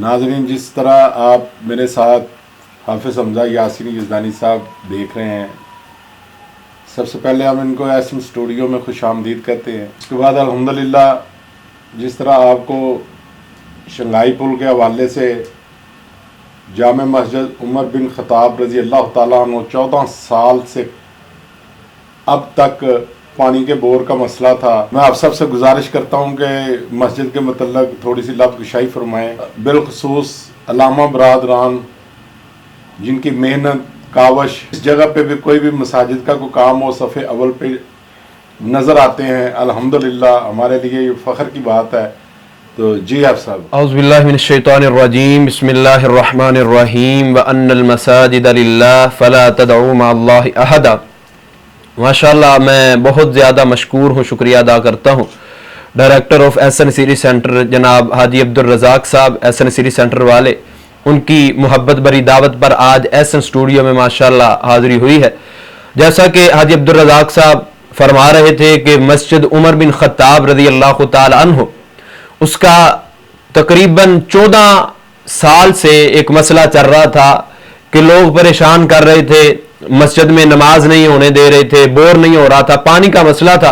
नाज़रीन, जिस तरह आप मेरे साथ हाफिज़ हमज़ा यासीनी यज़दानी साहब देख रहे हैं, सबसे पहले हम इनको एसएम स्टूडियो में खुशामदीद कहते हैं। उसके बाद अल्हम्दुलिल्लाह जिस तरह आपको शंघाई पुल के हवाले से जामे मस्जिद उमर बिन ख़त्ताब रज़ी अल्लाह ताला अन्हु 14 साल से अब तक पानी के बोर का मसला था। मैं आप सबसे गुजारिश करता हूँ कि मस्जिद के मतलब थोड़ी सी लफ्ज़ फरमाएँ, बिलखसूस अल्लामा बरादरान जिनकी मेहनत कावश इस जगह पे भी कोई भी मसाजिद का कोई काम हो सफ़े अव्वल पे नज़र आते हैं। अल्हम्दुलिल्लाह हमारे लिए ये फ़ख्र की बात है। तो जी आप साहब। औज़ुबिल्लाहि मिनश्शैतानिर्रजीम, बिस्मिल्लाहिर्रहमानिर्रहीम, व अन्नल मसाजिद लिल्लाह फला तदउ मअल्लाहि अहदा। माशाअल्लाह, मैं बहुत ज़्यादा मशकूर हूँ, शुक्रिया अदा करता हूँ डायरेक्टर ऑफ एसएन सीरी सेंटर जनाब हाजी अब्दुल रज़ाक साहब, एसएन सीरी सेंटर वाले, उनकी मोहब्बत भरी दावत पर आज एसएन स्टूडियो में माशाअल्लाह हाज़िरी हुई है। जैसा कि हाजी अब्दुल रज़ाक साहब फरमा रहे थे कि मस्जिद उमर बिन ख़त्ताब रज़ी अल्लाह ताला अन्हु, उसका तकरीबन 14 साल से एक मसला चल रहा था कि लोग परेशान कर रहे थे, मस्जिद में नमाज नहीं होने दे रहे थे, बोर नहीं हो रहा था, पानी का मसला था।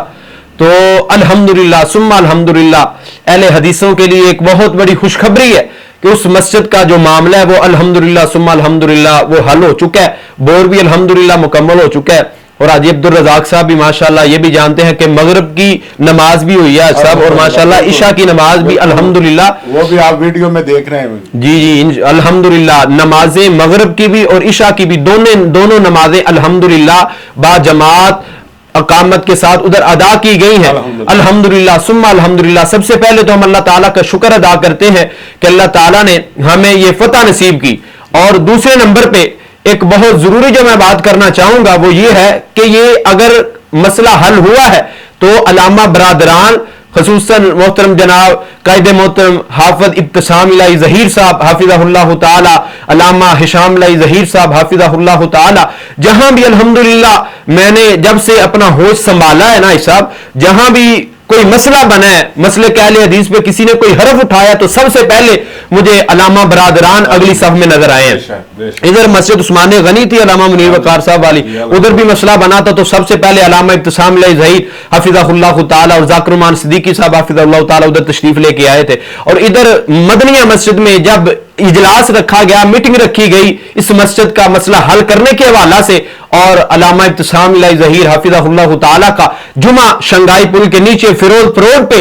तो अल्हम्दुलिल्लाह सुम्मा अल्हम्दुलिल्लाह अहले हदीसों के लिए एक बहुत बड़ी खुशखबरी है कि उस मस्जिद का जो मामला है वो अल्हम्दुलिल्लाह सुम्मा अल्हम्दुलिल्लाह वो हल हो चुका है, बोर भी अल्हम्दुलिल्लाह मुकम्मल हो चुका है। और हाजी अब्दुल रज़ाक साहब भी माशाअल्लाह ये भी जानते हैं कि मगरिब की नमाज भी हुई है सब, और माशाअल्लाह इशा की नमाज भी अल्हम्दुलिल्लाह, वो भी आप वीडियो में देख रहे हैं। जी अल्हम्दुलिल्लाह नमाजें मगरिब की भी और इशा की भी दोनों नमाजें अल्हम्दुलिल्लाह बा जमात अकामत के साथ उधर अदा की गई हैं। अल्हम्दुलिल्लाह सुम्मा अल्हम्दुलिल्लाह। सबसे पहले तो हम अल्लाह ताला का शुक्र अदा करते हैं कि अल्लाह ताला ने हमें ये फतह नसीब की। और दूसरे नंबर पे एक बहुत जरूरी जो मैं बात करना चाहूंगा वो ये है कि ये अगर मसला हल हुआ है तो अल्लामा बरादरान खसूसन मोहतरम जनाब कायदे मोहतरम हाफिज इब्तिसाम इलाही ज़हीर साहब हाफिज़हुल्लाह ताला, अल्लामा हिशाम इलाही ज़हीर साहब हाफिज़हुल्लाह ताला, जहां भी अल्हम्दुलिल्लाह मैंने जब से अपना होश संभाला है ना साहब, जहां भी कोई मसला बना है, मसले के अहले हदीस पे किसी ने कोई हरफ उठाया तो सबसे पहले मुझे अल्लामा बरादरान अगली सफ में नजर आए हैं। इधर मस्जिद उस्मान गनी थी अल्लामा मुनीर वकार साहब वाली, उधर भी मसला बना था तो सबसे पहले अल्लामा इब्तिसाम इलाही ज़हीर हाफिज़हुल्लाह ताला और ज़ाकिर उमान सिद्दीकी साहब हाफिज़हुल्लाह ताला उधर तशरीफ लेके आए थे। और इधर मदनिया मस्जिद में जब इजलास रखा गया, मीटिंग रखी गई इस मस्जिद का मसला हल करने के हवाला से, और अल्लामा इब्तिसाम इलाही ज़हीर हाफिज़हुल्लाह ताला का जुमा शंघाई पुल के नीचे फिरोज रोड पे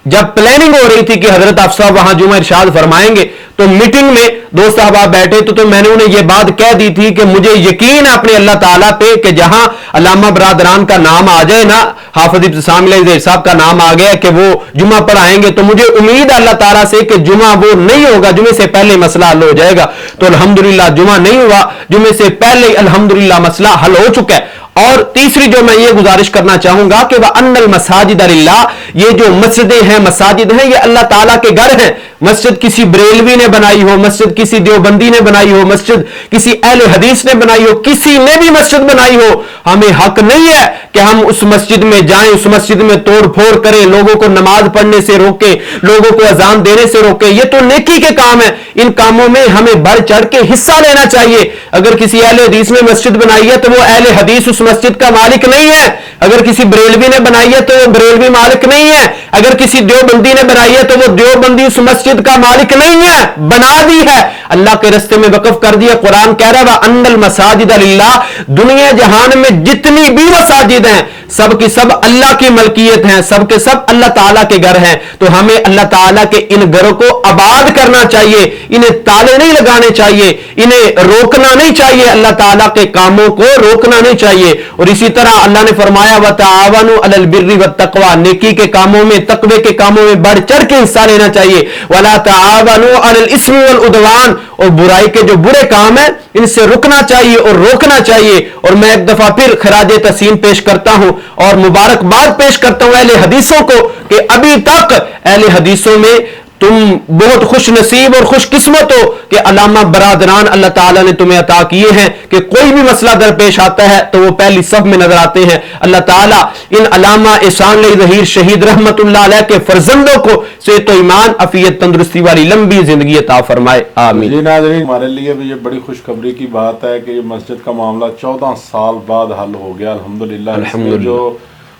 जब प्लानिंग हो रही थी कि हजरत आप साहब वहां जुमा इरशाद फरमाएंगे, तो मीटिंग में दोस्त साहब बैठे तो मैंने उन्हें यह बात कह दी थी कि मुझे यकीन है अपने अल्लाह ताला पे कि जहां अल्लामा बरादरान का नाम आ जाए ना, हाफिज इब्तिसाम इलाही ज़हीर साहब का नाम आ गया कि वो जुमा पढ़ाएंगे, तो मुझे उम्मीद है अल्लाह ताला से कि जुमा वो नहीं होगा, जुमे से पहले मसला हल हो जाएगा। तो अल्हम्दुलिल्लाह जुमा नहीं हुआ, जुमे से पहले अल्हम्दुलिल्लाह मसला हल हो चुका है। और तीसरी जो मैं ये गुजारिश करना चाहूंगा कि वह अन्नल मसाजिद लिल्लाह, ये जो मस्जिदें हैं मसाजिद हैं ये अल्लाह ताला के घर हैं। मस्जिद किसी बरेलवी ने बनाई हो, मस्जिद किसी देवबंदी ने बनाई हो, मस्जिद किसी अहले हदीस ने बनाई हो, किसी ने भी मस्जिद बनाई हो, हमें हक नहीं है कि हम उस मस्जिद में जाएं, उस मस्जिद में तोड़ फोड़ करें, लोगों को नमाज पढ़ने से रोके, लोगों को अजान देने से रोके। ये तो नेकी के काम है, इन कामों में हमें बढ़ चढ़ के हिस्सा लेना चाहिए। अगर किसी अहले हदीस ने मस्जिद बनाई है तो वो अहले हदीस उस मस्जिद का मालिक नहीं है। अगर किसी बरेलवी ने बनाई है तो वो बरेलवी मालिक नहीं है। अगर किसी देवबंदी ने बनाई है तो वो देवबंदी उस मस्जिद का मालिक नहीं है, बना दी है, अल्लाह के रास्ते में वक्फ कर दिया। कुरान कह रहा है अन्नल मसाजिद लिल्लाह, दुनिया जहान में जितनी भी मसाजिद हैं सब की सब अल्लाह की मलकियत हैं, सब के सब अल्लाह ताला के घर हैं। तो हमें अल्लाह ताला के इन घरों को आबाद करना चाहिए, इन्हें ताले नहीं लगाने चाहिए, इन्हें रोकना नहीं चाहिए, अल्लाह ताला के कामों को रोकना नहीं चाहिए। और इसी तरह अल्लाह ने फरमाया वतआवनु अलल बिर्रि वत्तक़वा, नेकी के कामों में, तकवे के कामों में बढ़ चढ़ के हिस्सा लेना चाहिए। वला तआवनु अलल इस्मि वल उदवान, और बुराई के जो बुरे काम है इनसे रुकना चाहिए और रोकना चाहिए। और मैं एक दफा फिर खराजे तहसीन पेश करता हूं और मुबारकबाद पेश करता हूं अहले हदीसों को कि अभी तक अहले हदीसों में तुम बहुत खुश नसीब और खुश किस्मत हो कि अलामा बरादरान अल्लाह ताला ने तुम्हें अता किए हैं कि कोई भी मसला दरपेश आता है तो वो पहली सफ में नजर आते हैं। अल्लाह ताला इन अलामा एहसान ज़हीर शहीद रहमतुल्लाह अलैह के फर्जंदों को सेहत व ईमान, अफियत, तंदुरुस्ती वाली लंबी जिंदगी अता फरमाए, आमीन। जी नाज़रीन, हमारे लिए भी ये बड़ी खुशखबरी की बात है कि ये मस्जिद का मामला 14 साल बाद हल हो गया अल्हम्दुलिल्लाह। इसमें जो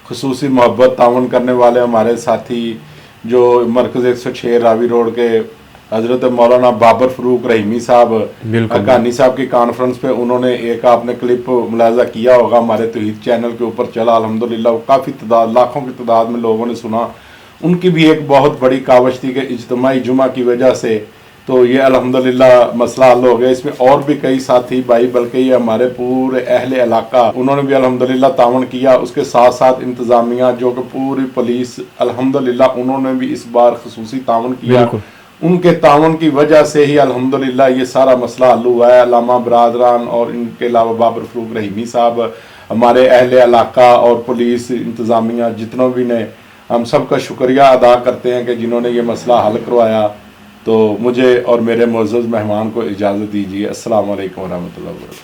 खुसूसी मोहब्बत तावन करने वाले हमारे साथी जो मरकज़ 106 रावी रोड के हजरत मौलाना बाबर फरूक रहीमी साहब हक्कानी साहब की कॉन्फ्रेंस पे उन्होंने एक आपने क्लिप मुलाजा किया होगा, हमारे तौहीद चैनल के ऊपर चला अल्हम्दुलिल्लाह, वो काफ़ी तादाद, लाखों की तादाद में लोगों ने सुना। उनकी भी एक बहुत बड़ी कावश थी कि इज्तिमाई जुमा की वजह से तो ये अल्हम्दुलिल्लाह मसला हल हो गया। इसमें और भी कई साथी भाई, बल्कि ये हमारे पूरे अहले इलाका, उन्होंने भी अल्हम्दुलिल्लाह तावन किया। उसके साथ साथ इंतज़ामिया जो कि पूरी पुलिस अल्हम्दुलिल्लाह उन्होंने भी इस बार खुसूसी तावन किया। उनके तावन की वजह से ही अल्हम्दुलिल्लाह ये सारा मसला हल हुआ है। अल्लामा बरादरान और इनके अलावा बाबर फरूक रहीमी साहब, हमारे अहले इलाका और पुलिस इंतज़ामिया जितनों भी ने, हम सब का शुक्रिया अदा करते हैं कि जिन्होंने ये मसला हल करवाया। तो मुझे और मेरे मुअज़्ज़ज़ मेहमान को इजाज़त दीजिए। अस्सलाम वालेकुम व रहमतुल्लाहि व बरकातहू।